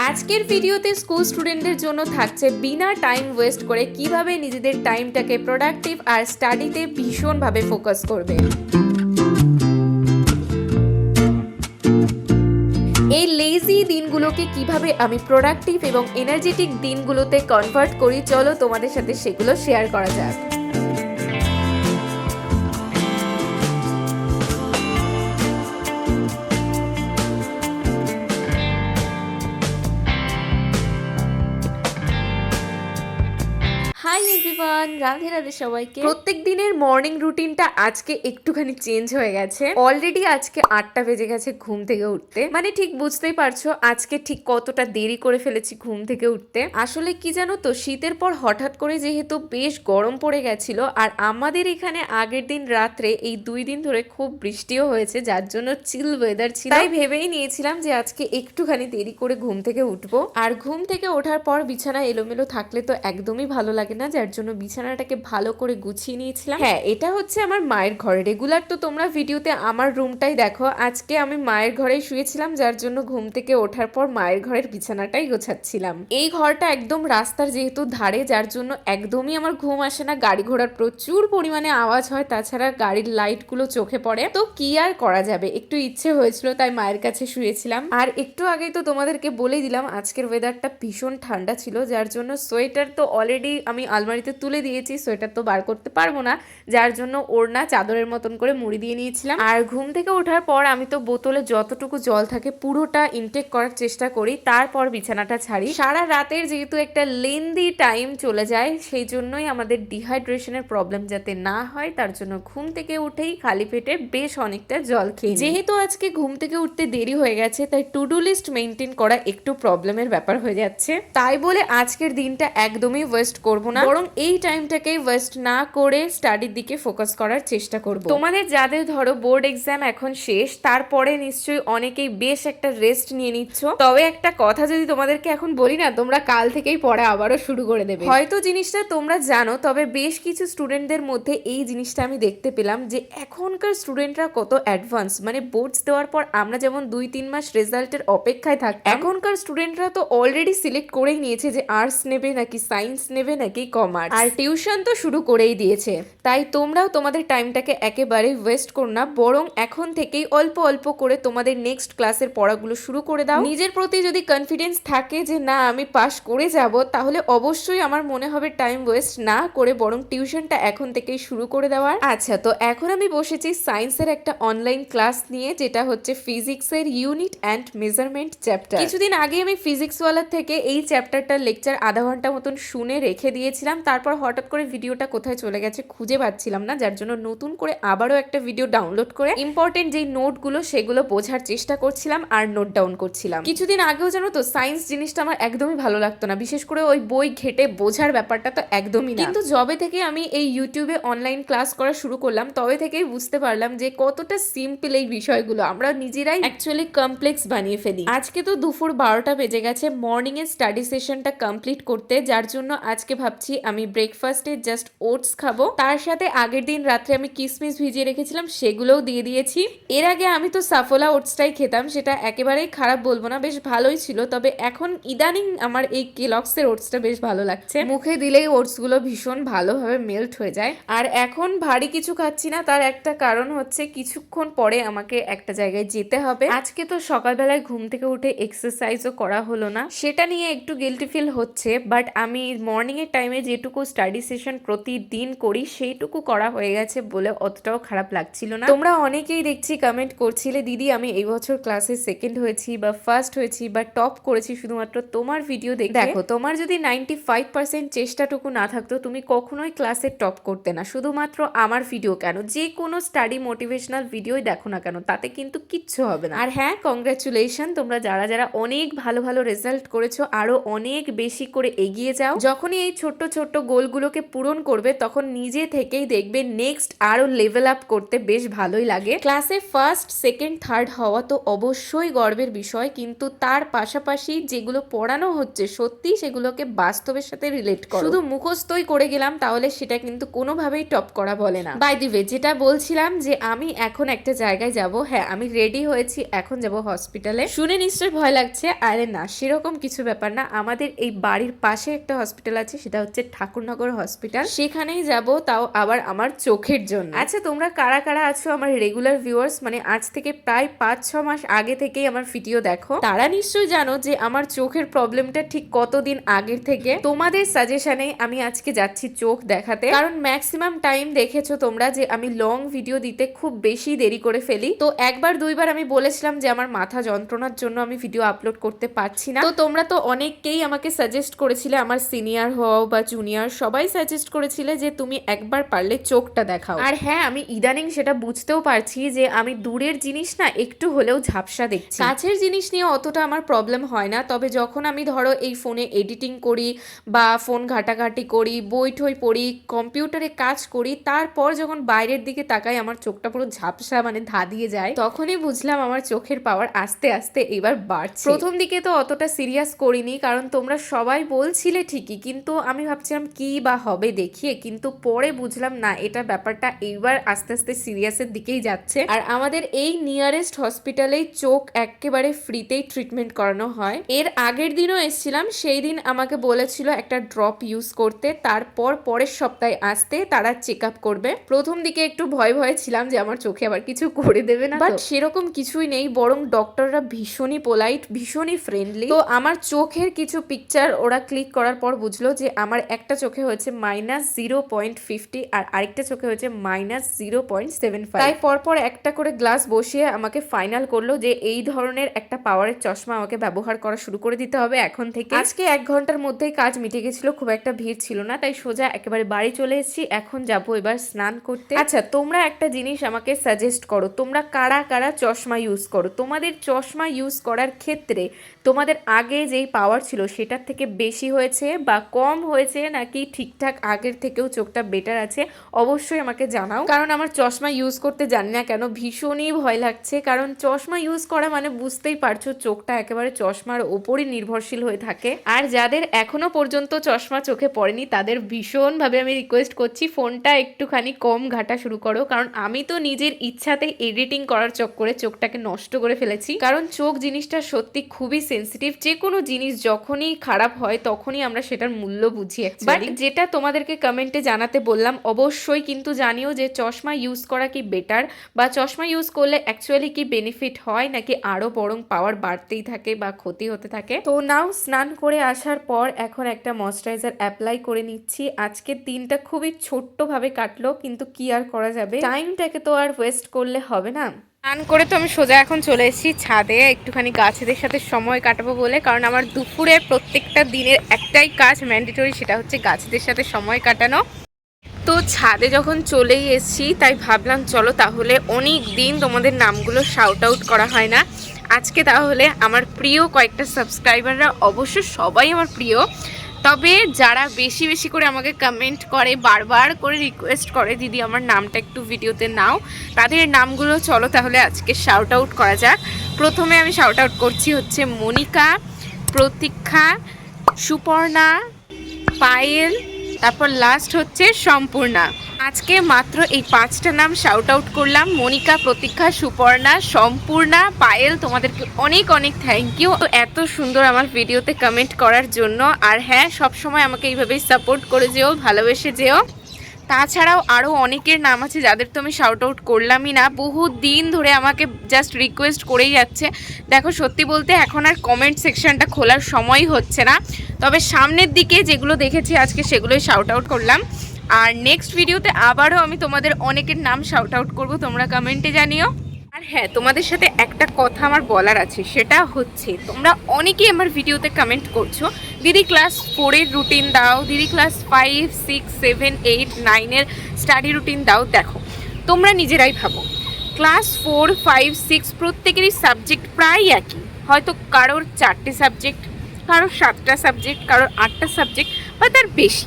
আজকের ভিডিওতে স্কুল স্টুডেন্টদের জন্য থাকছে বিনা টাইম ওয়েস্ট করে কিভাবে নিজেদের টাইমটাকে প্রোডাক্টিভ আর স্টাডিতে ভীষণভাবে ফোকাস করবে। এই লেজি দিনগুলোকে কিভাবে আমি প্রোডাক্টিভ এবং এনার্জেটিক দিনগুলোতে কনভার্ট করি, চলো তোমাদের সাথে সেগুলো শেয়ার করা যাক। হাই এভরিওয়ান, রাধে রাধে সবাইকে। প্রত্যেক দিনের মর্নিং রুটিনটা আজকে একটুখানি চেঞ্জ হয়ে গেছে। অলরেডি আজকে 8টা বেজে গেছে ঘুম থেকে উঠতে। মানে ঠিক বুঝতেই পারছো আজকে ঠিক কতটা দেরি করে ফেলেছি ঘুম থেকে উঠতে। আসলে কি জানো তো, শীতের পর হঠাৎ করে যেহেতু বেশ গরম পড়ে গেছিল, আর আমাদের এখানে আগের দিন রাত্রে এই 2 দিন ধরে খুব বৃষ্টিও হয়েছে, যার জন্য চিল ওয়েদার ছিল। তাই ভেবেই নিয়েছিলাম যে আজকে একটুখানি দেরি করে ঘুম থেকে উঠবো। আর ঘুম থেকে ওঠার পর বিছানা এলোমেলো থাকলে তো একদমই ভালো লাগে না, যার জন্য বিছানাটাকে ভালো করে গুছিয়ে নিয়েছিলাম। হ্যাঁ, এটা হচ্ছে আমার মায়ের ঘর। রেগুলার তো তোমরা ভিডিওতে আমার রুমটাই দেখো। আজকে আমি মায়ের ঘরেই শুয়েছিলাম, যার জন্য ঘুম থেকে ওঠার পর মায়ের ঘরের বিছানাটাই গোছাচ্ছিলাম। এই ঘরটা একদম রাস্তার যেহেতু ধারে, যার জন্য একদমই আমার ঘুম আসে না। গাড়ি ঘোড়ার প্রচুর পরিমাণে আওয়াজ হয়, তাছাড়া গাড়ির লাইটগুলো চোখে পড়ে। তো কি আর করা যাবে, একটু ইচ্ছে হয়েছিল তাই মায়ের কাছে শুয়েছিলাম। আর একটু আগেই তো তোমাদেরকে বলেই দিলাম আজকের ওয়েদারটা ভীষণ ঠান্ডা ছিল, যার জন্য সোয়েটার তো অলরেডি আমি আলমারিতে তুলে দিয়েছি। সোয়েটার তো বার করতে পারবো না, যার জন্য ওড়না চাদরের মতন করে মুড়ি দিয়ে নিয়েছিলাম। আর ঘুম থেকে ওঠার পর আমি তো বোতলে যতটুকু জল থাকে পুরোটা ইনটেক করার চেষ্টা করি, তারপর বিছানাটা ছাড়ি। সারা রাতের যেহেতু একটা লেন্দি টাইম চলে যায়, সেই জন্যই আমাদের ডিহাইড্রেশনের প্রবলেম যাতে না হয়, তার জন্য ঘুম থেকে উঠেই খালি পেটে বেশ অনেকটা জল খেয়ে। যেহেতু আজকে ঘুম থেকে উঠতে দেরি হয়ে গেছে, তাই টু ডু লিস্ট মেনটেন করা একটু প্রবলেমের ব্যাপার হয়ে যাচ্ছে। তাই বলে আজকের দিনটা একদমই ওয়েস্ট করব না, বরং এই টাইমটাকে ওয়েস্ট না করে স্টাডির দিকে ফোকাস করার চেষ্টা করব। তোমাদের যাদের ধরো বোর্ড এক্সাম এখন শেষ, তারপরে নিশ্চয়ই অনেকেই বেশ একটা রেস্ট নিয়ে নিচ্ছ। তবে একটা কথা যদি তোমাদেরকে এখন বলি না, তোমরা কাল থেকেই পড়া আবারও শুরু করে দেবে। হয়তো জিনিসটা তোমরা জানো, তবে বেশ কিছু স্টুডেন্টদের মধ্যে এই জিনিসটা আমি দেখতে পেলাম যে এখনকার স্টুডেন্টরা কত অ্যাডভান্স। মানে বোর্ডস দেওয়ার পর আমরা যেমন 2-3 মাস রেজাল্টের অপেক্ষায় থাকতাম, এখনকার স্টুডেন্টরা তো অলরেডি সিলেক্ট করেই নিয়েছে যে আর্টস নেবে নাকি সায়েন্স নেবে নাকি কমার্স, আর টিউশন তো শুরু করেই দিয়েছে। তাই তোমরাও তোমাদের টাইমটাকে একেবারে ওয়েস্ট করো না, বরং এখন থেকেই অল্প অল্প করে তোমাদের নেক্সট ক্লাসের পড়াগুলো শুরু করে দাও। নিজের প্রতি যদি কনফিডেন্স থাকে যে না আমি পাস করে যাব, তাহলে অবশ্যই আমার মনে হবে টাইম ওয়েস্ট না করে বরং টিউশনটা এখন থেকেই শুরু করে দেওয়ার। আচ্ছা, তো এখন আমি বসেছি সায়েন্সের একটা অনলাইন ক্লাস নিয়ে, যেটা হচ্ছে ফিজিক্সের ইউনিট অ্যান্ড মেজারমেন্ট চ্যাপ্টার। কিছুদিন আগে আমি ফিজিক্স ওয়ালার থেকে এই চ্যাপ্টারটার লেকচার আধা ঘন্টা মতন শুনে রেখে দিয়েছিলাম। তারপর হঠাৎ করে ভিডিওটা কোথায় চলে গেছে খুঁজে পাচ্ছিলাম না, যার জন্য নতুন করে আবারও একটা ভিডিও ডাউনলোড করে ইম্পর্টেন্ট যেই নোটগুলো সেগুলো বোঝার চেষ্টা করছিলাম আর নোট ডাউন করছিলাম। কিছুদিন আগেও জানো তো সায়েন্স জিনিসটা আমার একদমই ভালো লাগতো না, বিশেষ করে ওই বই ঘেটে বোঝার ব্যাপারটা তো একদমই না। কিন্তু যবে থেকে আমি এই ইউটিউবে অনলাইন ক্লাস করা শুরু করলাম, তবে থেকেই বুঝতে পারলাম যে কতটা সিম্পল এই বিষয়গুলো আমরা নিজেরাই অ্যাকচুয়ালি কমপ্লেক্স বানিয়ে ফেলি। আজকে তো দুপুর 12টা বেজে গেছে মর্নিং এর স্টাডি সেশনটা কমপ্লিট করতে, যার জন্য আজকে ভাবছি আমি ব্রেকফাস্টে জাস্ট ওটস খাবো। তার সাথে আগের দিন রাত্রে আমি কিসমিস ভিজিয়ে রেখেছিলাম, সেগুলোও দিয়ে দিয়েছি। এর আগে আমি তো সাফোলা ওটসটাই খেতাম, সেটা একেবারেই খারাপ বলবো না, বেশ ভালোই ছিল। তবে এখন ইদানিং আমার এই কেলগসের ওটসটা বেশ ভালো লাগছে, মুখে দিলেই ওটসগুলো ভীষণ ভালোভাবে মেল্ট হয়ে যায়। আর এখন ভারী কিছু খাচ্ছি না, তার একটা কারণ হচ্ছে কিছুক্ষণ পরে আমাকে একটা জায়গায় যেতে হবে। আজকে তো সকালবেলায় ঘুম থেকে উঠে এক্সারসাইজও করা হলো না, সেটা নিয়ে একটু গিল্টি ফিল হচ্ছে। বাট আমি মর্নিং এর টাইমে যেটুকু স্টাডি সেশন প্রতিদিন করি সেইটুকু করা হয়ে গেছে বলে অতটাও খারাপ লাগছিল না। তোমরা অনেকেই দেখছি কমেন্ট করছিলে, দিদি আমি এই বছর ক্লাসে সেকেন্ড হয়েছি বা ফার্স্ট হয়েছি বা টপ করেছি শুধুমাত্র তোমার ভিডিও দেখে। দেখো, তোমার যদি 95% চেষ্টাটুকু না থাকতো, তুমি কখনোই ক্লাসে টপ করতে না। শুধুমাত্র আমার ভিডিও কেন, যে কোনো স্টাডি মোটিভেশনাল ভিডিওই দেখো না কেন, তাতে কিন্তু কিচ্ছু হবে না। আর হ্যাঁ, কংগ্রাচুলেশন তোমরা যারা যারা অনেক ভালো ভালো রেজাল্ট করেছো, আরো অনেক বেশি করে এগিয়ে যাও। যখনই এই ছোট্ট ছোট্ট ছোট গোলগুলোকে পূরণ করবে তখন নিজে থেকেই দেখবে নেক্সট আরো লেভেল আপ করতে বেশ ভালোই লাগে। ক্লাসে ফার্স্ট সেকেন্ড থার্ড হওয়া তো অবশ্যই গর্বের বিষয়, কিন্তু তার পাশাপাশি যেগুলো পড়ানো হচ্ছে সত্যি সেগুলোকে বাস্তবের সাথে রিলেট করো। শুধু মুখস্থই করে গেলাম তাহলে সেটা কিন্তু কোনোভাবেই টপ করা বলে না। বাই দি ওয়ে, যেটা বলছিলাম যে আমি এখন একটা জায়গায় যাব, হ্যাঁ আমি রেডি হয়েছি, এখন যাব হসপিটালে। শুনে নিশ্চয়ই ভয় লাগছে, আরে না সেরকম কিছু ব্যাপার না। আমাদের এই বাড়ির পাশে একটা হসপিটাল আছে, সেটা হচ্ছে ঠাকুরনগর হসপিটাল, সেখানেই যাব, তাও আবার আমার চোখের জন্য। আচ্ছা তোমরা কারা কারা আছো আমার রেগুলার ভিউয়ার্স, মানে আজ থেকে প্রায় 5-6 মাস আগে থেকেই আমার ভিডিও দেখো, তারা নিশ্চয়ই জানো যে আমার চোখের প্রবলেমটা ঠিক কতদিন আগের থেকে। তোমাদের সাজেশনে আমি আজকে যাচ্ছি চোখ দেখাতে, কারণ ম্যাক্সিমাম টাইম দেখেছো তোমরা যে আমি লং ভিডিও দিতে খুব বেশি দেরি করে ফেলি। তো একবার দুইবার আমি বলেছিলাম যে আমার মাথা যন্ত্রণার জন্য আমি ভিডিও আপলোড করতে পারছি না। তো তোমরা তো অনেককেই আমাকে সাজেস্ট করেছিলে, আমার সিনিয়র হও বা জুনিয়র সবাই সাজেস্ট করেছিলে যে তুমি একবার পারলে চোখটা দেখাও। আর হ্যাঁ আমি ইদানিং সেটা বুঝতেও পারছি যে আমি দূরের জিনিস না একটু হলেও ঝাপসা দেখছি, কাছের জিনিস নিয়ে অতটা আমার প্রবলেম হয় না। তবে যখন আমি ধরো এই ফোনে এডিটিং করি বা ফোন ঘাটাঘাটি করি, বই টই পড়ি, কম্পিউটারে কাজ করি, তারপর যখন বাইরের দিকে তাকাই আমার চোখটা পুরো ঝাপসা মানে ধাঁধিয়ে যায়, তখনই বুঝলাম আমার চোখের পাওয়ার আস্তে আস্তে এবার বাড়ছে। প্রথম দিকে তো অতটা সিরিয়াস করিনি, কারণ তোমরা সবাই বলছিলে ঠিকই, কিন্তু আমি ভাবছিলাম কি বা হবে দেখিয়ে, কিন্তু পরে বুঝলাম না এটা ব্যাপারটা এইবার আস্তে আস্তে সিরিয়াসের দিকেই যাচ্ছে। আর আমাদের এই নিয়ারেস্ট হসপিটালেই চোখ একেবারে ফ্রিতেই ট্রিটমেন্ট করানো হয়। এর আগের দিনও এসেছিলাম, সেই দিন আমাকে বলেছিল একটা ড্রপ ইউজ করতে, তারপর পরের সপ্তাহে আসতে তারা চেক আপ করবে। প্রথম দিকে একটু ভয় ভয়ে ছিলাম যে আমার চোখে আবার কিছু করে দেবে না, বাট সেরকম কিছুই নেই, বরং ডক্টররা ভীষণই পোলাইট, ভীষণই ফ্রেন্ডলি। তো আমার চোখের কিছু পিকচার ওরা ক্লিক করার পর বুঝলো যে আমার একটা চোখে হয়েছে -0.50 আর আরেকটা চোখে হয়েছে -0.75। তাই পরপর একটা করে গ্লাস বসিয়ে আমাকে ফাইনাল করলো যে এই ধরনের একটা পাওয়ারের চশমা আমাকে ব্যবহার করা শুরু করে দিতে হবে এখন থেকে। আজকে 1 ঘন্টার মধ্যেই কাজ মিটে গেছিল, খুব একটা ভিড় ছিল না, তাই সোজা একেবারে বাড়ি চলে এসেছি। এখন যাবো এবার স্নান করতে। আচ্ছা তোমরা একটা জিনিস আমাকে সাজেস্ট করো, তোমরা কারা কারা চশমা ইউজ করো? তোমাদের চশমা ইউজ করার ক্ষেত্রে তোমাদের আগে যেই পাওয়ার ছিল সেটার থেকে বেশি হয়েছে বা কম হয়েছে, নাকি ঠিকঠাক আগের থেকেও চোখটা বেটার আছে? অবশ্যই আমাকে জানাও, কারণ আমার চশমা ইউজ করতে জানি না কেন ভীষণই ভয় লাগছে। কারণ চশমা ইউজ করা মানে বুঝতেই পারছো চোখটা একেবারে চশমার ওপরই নির্ভরশীল হয়ে থাকে। আর যাদের এখনো পর্যন্ত চশমা চোখে পড়েনি তাদের ভীষণভাবে আমি রিকোয়েস্ট করছি ফোনটা একটুখানি কম ঘাটা শুরু করো, কারণ আমি তো নিজের ইচ্ছাতেই এডিটিং করার চক্করে চোখটাকে নষ্ট করে ফেলেছি। কারণ চোখ জিনিসটা সত্যি খুবই সেন্সিটিভ, যে কোনো জিনিস যখনই খারাপ হয় তখনই আমরা সেটার মূল্য বুঝি। বাট যেটা তোমাদেরকে কমেন্টে জানাতে বললাম, অবশ্যই কিন্তু জানিও যে চশমা ইউজ করা কি বেটার, বা চশমা ইউজ করলে অ্যাকচুয়ালি কি বেনিফিট হয়, নাকি আরো বরং পাওয়ার বাড়তেই থাকে বা ক্ষতি হতে থাকে। তো নাও স্নান করে আসার পর এখন একটা ময়শ্চারাইজার অ্যাপ্লাই করে নিচ্ছি। আজকের দিনটা খুবই ছোট্টভাবে কাটলো, কিন্তু কি আর করা যাবে, টাইমটাকে তো আর ওয়েস্ট করলে হবে না। স্নান করে তো আমি সোজা এখন চলে এসেছি ছাদে একটুখানি গাছেদের সাথে সময় কাটাবো বলে, কারণ আমার দুপুরের প্রত্যেকটা দিনের একটাই কাজ ম্যান্ডেটরি, সেটা হচ্ছে গাছেদের সাথে সময় কাটানো। তো ছাদে যখন চলেই এসেছি তাই ভাবলাম চলো তাহলে, অনেক দিন তোমাদের নামগুলো শাউট আউট করা হয় না, আজকে তাহলে আমার প্রিয় কয়েকটা সাবস্ক্রাইবাররা, অবশ্য সবাই আমার প্রিয়, তবে যারা বেশি বেশি করে আমাকে কমেন্ট করে, বারবার করে রিকোয়েস্ট করে দিদি আমার নামটা একটু ভিডিওতে নাও, তাদের নামগুলো চলো তাহলে আজকে শাউট আউট করা যাক। প্রথমে আমি শাউট আউট করছি হচ্ছে মনিকা, প্রতীক্ষা, সুপর্ণা, পায়েল, তারপর লাস্ট হচ্ছে সম্পূর্ণা। আজকে মাত্র এই 5টা নাম শাউট আউট করলাম, মনিকা, প্রতীক্ষা, সুপর্ণা, সম্পূর্ণা, পায়েল। তোমাদেরকে অনেক অনেক থ্যাংক ইউ এত সুন্দর আমার ভিডিওতে কমেন্ট করার জন্য। আর হ্যাঁ, সবসময় আমাকে এইভাবেই সাপোর্ট করে যেও, ভালোবেসে যেও। তাছাড়াও আরও অনেকের নাম আছে যাদের তো আমি শাউট আউট করলামই না, বহু দিন ধরে আমাকে জাস্ট রিকোয়েস্ট করেই যাচ্ছে। দেখো সত্যি বলতে এখন আর কমেন্ট সেকশনটা খোলার সময় হচ্ছে না, তবে সামনের দিকে যেগুলো দেখেছি আজকে সেগুলোই শাউট আউট করলাম। আর নেক্সট ভিডিওতে আবারও আমি তোমাদের অনেকের নাম শাউট আউট করবো, তোমরা কমেন্টে জানিও। আর হ্যাঁ, তোমাদের সাথে একটা কথা আমার বলার আছে, সেটা হচ্ছে তোমরা অনেকেই আমার ভিডিওতে কমেন্ট করছো দিদি ক্লাস 4-এর রুটিন দাও, দিদি ক্লাস 5, 6, 7, 8, 9-এর স্টাডি রুটিন দাও। দেখো তোমরা নিজেরাই ভাবো, ক্লাস 4, 5, 6 প্রত্যেকেরই সাবজেক্ট প্রায় একই, হয়তো কারোর 4টে সাবজেক্ট, কারোর 7টা সাবজেক্ট, কারোর 8টা সাবজেক্ট বা তার বেশি।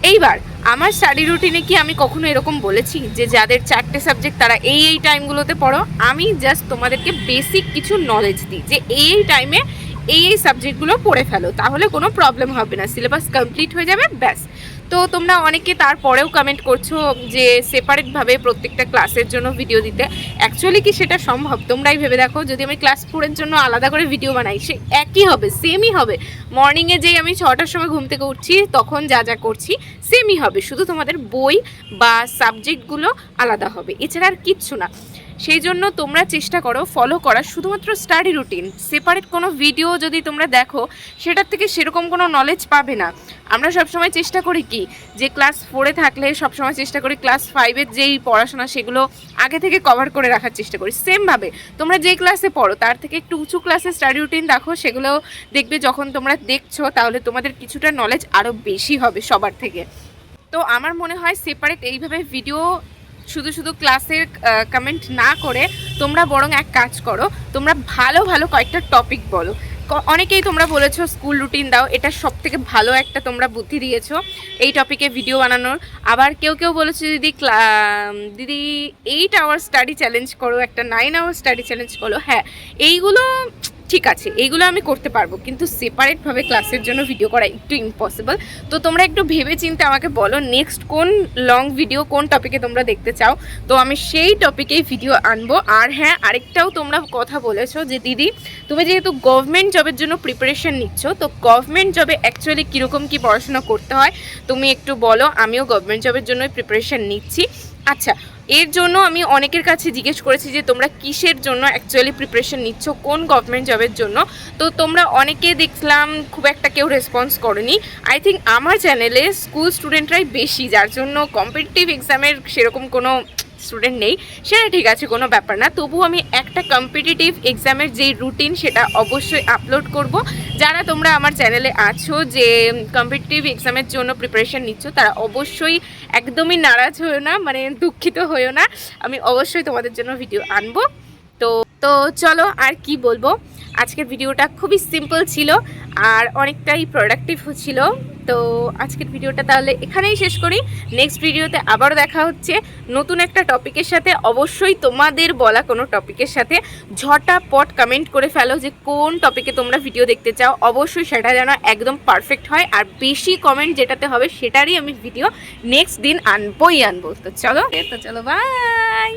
এইবার আমার স্টাডি রুটিনে কি আমি কখনো এরকম বলেছি যে যাদের 4টে সাবজেক্ট তারা এই টাইমগুলোতে পড়ো? আমি জাস্ট তোমাদেরকে বেসিক কিছু নলেজ দিই যে এই টাইমে এই সাবজেক্টগুলো পড়ে ফেলো, তাহলে কোনো প্রবলেম হবে না, সিলেবাস কমপ্লিট হয়ে যাবে, ব্যাস। তো তোমরা অনেকে তারপরেও কমেন্ট করছো যে সেপারেটভাবে প্রত্যেকটা ক্লাসের জন্য ভিডিও দিতে। অ্যাকচুয়ালি কি সেটা সম্ভব? তোমরাই ভেবে দেখো, যদি আমি ক্লাস 4-এর জন্য আলাদা করে ভিডিও বানাই, সে একই হবে, সেমই হবে। মর্নিংয়ে যেই আমি 6টার সময় ঘুম থেকে উঠছি তখন যা যা করছি সেমই হবে, শুধু তোমাদের বই বা সাবজেক্টগুলো আলাদা হবে, এছাড়া আর কিচ্ছু না। সেই জন্য তোমরা চেষ্টা করো ফলো করার শুধুমাত্র স্টাডি রুটিন। সেপারেট কোনো ভিডিও যদি তোমরা দেখো সেটার থেকে সেরকম কোনো নলেজ পাবে না। আমরা সবসময় চেষ্টা করি কি যে ক্লাস 4-এ থাকলে সবসময় চেষ্টা করি ক্লাস 5-এর যেই পড়াশোনা সেগুলো আগে থেকে কভার করে রাখার চেষ্টা করি। সেমভাবে তোমরা যেই ক্লাসে পড়ো তার থেকে একটু উঁচু ক্লাসে স্টাডি রুটিন দেখো, সেগুলো দেখবে যখন তোমরা দেখছো তাহলে তোমাদের কিছুটা নলেজ আরও বেশি হবে সবার থেকে। তো আমার মনে হয় সেপারেট এইভাবে ভিডিও শুধু শুধু ক্লাসের কমেন্ট না করে তোমরা বরং এক কাজ করো, তোমরা ভালো ভালো কয়েকটা টপিক বলো। অনেকেই তোমরা বলেছো স্কুল রুটিন দাও, এটা সব থেকে ভালো একটা তোমরা বুদ্ধি দিয়েছো এই টপিকে ভিডিও বানানোর। আবার কেউ কেউ বলেছো দিদি 8 আওয়ার স্টাডি চ্যালেঞ্জ করো, একটা 9 আওয়ার স্টাডি চ্যালেঞ্জ করো। হ্যাঁ, এইগুলো ঠিক আছে, এইগুলো আমি করতে পারবো, কিন্তু সেপারেটভাবে ক্লাসের জন্য ভিডিও করা একটু ইম্পসিবল। তো তোমরা একটু ভেবে চিন্তে আমাকে বলো নেক্সট কোন লং ভিডিও কোন টপিকে তোমরা দেখতে চাও, তো আমি সেই টপিকেই ভিডিও আনবো। আর হ্যাঁ, আরেকটাও তোমরা কথা বলেছো যে দিদি তুমি যেহেতু গভর্নমেন্ট জবের জন্য প্রিপারেশন নিচ্ছ, তো গভর্নমেন্ট জবে অ্যাকচুয়ালি কীরকম কী পড়াশোনা করতে হয় তুমি একটু বলো। আমিও গভর্নমেন্ট জবের জন্যই প্রিপারেশন নিচ্ছি। আচ্ছা, এর জন্য আমি অনেকের কাছে জিজ্ঞেস করেছি যে তোমরা কিসের জন্য অ্যাকচুয়ালি প্রিপারেশন নিচ্ছ, কোন গভর্নমেন্ট জবের জন্য। তো তোমরা অনেকে দেখলাম খুব একটা কেউ রেসপন্স করেনি। আই থিঙ্ক আমার চ্যানেলে স্কুল স্টুডেন্টরাই বেশি, যার জন্য কম্পিটিটিভ এক্সামের সেরকম কোনো স্টুডেন্ট নেই, সেটা ঠিক আছে, কোনো ব্যাপার না। তবু আমি একটা কম্পিটিটিভ এক্সামের যেই রুটিন সেটা অবশ্যই আপলোড করব। যারা তোমরা আমার চ্যানেলে আছো যে কম্পিটিটিভ এক্সামের জন্য প্রিপারেশন নিচ্ছ, তারা অবশ্যই একদমই নারাজ হয়েও না, মানে দুঃখিত হয়েও না, আমি অবশ্যই তোমাদের জন্য ভিডিও আনবো। তো চলো আর কি বলবো, আজকের ভিডিওটা খুবই সিম্পল ছিল আর অনেকটাই প্রোডাক্টিভ ছিল। তো আজকের ভিডিওটা তাহলে এখানেই শেষ করি। নেক্সট ভিডিওতে আবারও দেখা হচ্ছে নতুন একটা টপিকের সাথে। অবশ্যই তোমাদের বলা কোনো টপিকের সাথে ঝটাপট কমেন্ট করে ফেলো যে কোন টপিকে তোমরা ভিডিও দেখতে চাও। অবশ্যই সেটা যেন একদম পারফেক্ট হয়, আর বেশি কমেন্ট যেটাতে হবে সেটারই আমি ভিডিও নেক্সট দিন আনবো। তো চলো বাই।